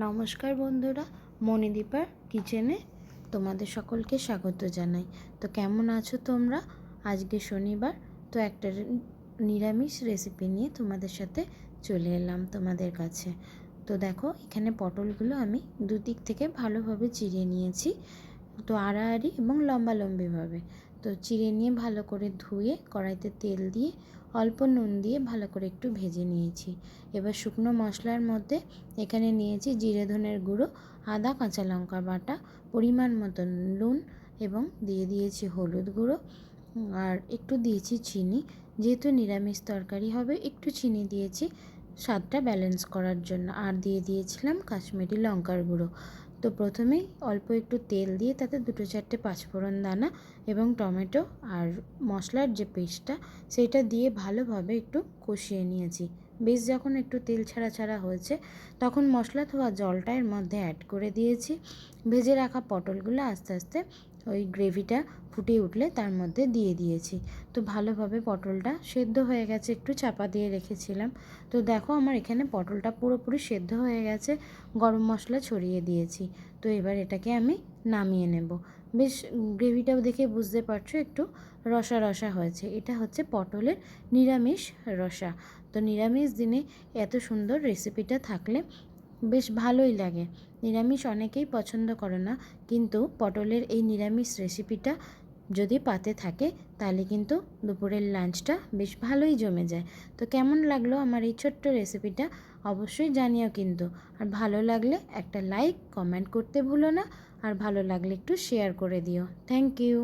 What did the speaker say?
নমস্কার বন্ধুরা, মণিদীপার কিচেনে তোমাদের সকলকে স্বাগত জানাই। তো কেমন আছো তোমরা? আজকে শনিবার, তো একটা নিরামিষ রেসিপি নিয়ে তোমাদের সাথে চলে এলাম তোমাদের কাছে। তো দেখো, এখানে পটলগুলো আমি দুদিক থেকে ভালোভাবে চিড়ে নিয়েছি, তো আড়াআড়ি এবং লম্বালম্বিভাবে। তো চিড়ে নিয়ে ভালো করে ধুয়ে কড়াইতে তেল দিয়ে অল্প নুন দিয়ে ভালো করে একটু ভেজে নিয়েছি। এবার শুকনো মশলার মধ্যে এখানে নিয়েছি জিরে ধনের গুঁড়ো, আদা কাঁচা লঙ্কা বাটা, পরিমাণ মতন নুন এবং দিয়ে দিয়েছি হলুদ গুঁড়ো, আর একটু দিয়েছি চিনি। যেহেতু নিরামিষ তরকারি হবে, একটু চিনি দিয়েছি স্বাদটা ব্যালেন্স করার জন্য, আর দিয়ে দিয়েছিলাম কাশ্মীরি লঙ্কার গুঁড়ো। তো প্রথমেই অল্প একটু তেল দিয়ে তাতে 2-4টে পাঁচফোড়ন দানা এবং টমেটো আর মশলার যে পেস্টটা সেইটা দিয়ে ভালোভাবে একটু কষিয়ে নিয়েছি। বেশ যখন একটু তেল ছাড়া ছাড়া হয়েছে, তখন মশলা ধোয়া জলটা এর মধ্যে অ্যাড করে দিয়েছি। ভেজে রাখা পটলগুলো আস্তে আস্তে ওই গ্রেভিটা ফুটে উঠলে তার মধ্যে দিয়ে দিয়েছি। তো ভালোভাবে পটলটা সেদ্ধ হয়ে গেছে, একটু চাপা দিয়ে রেখেছিলাম। তো দেখো, আমার এখানে পটলটা পুরোপুরি সেদ্ধ হয়ে গেছে, গরম মশলা ছড়িয়ে দিয়েছি। তো এবার এটাকে আমি নামিয়ে নেব। বেশ গ্রেভিটাও দেখে বুঝতে পারছো একটু রসা রসা হয়েছে। এটা হচ্ছে পটলের নিরামিষ রসা। তো নিরামিষ দিনে এত সুন্দর রেসিপিটা থাকলে বেশ ভালোই লাগে। নিরামিষ অনেকেই পছন্দ করে না, কিন্তু পটলের এই নিরামিষ রেসিপিটা যদি পাতে থাকে তাহলে কিন্তু দুপুরের লাঞ্চটা বেশ ভালোই জমে যায়। তো কেমন লাগলো আমার এই ছোট্ট রেসিপিটা অবশ্যই জানিও কিন্তু। আর ভালো লাগলে একটা লাইক কমেন্ট করতে ভুলো না, আর ভালো লাগলে একটু শেয়ার করে দিও। Thank you.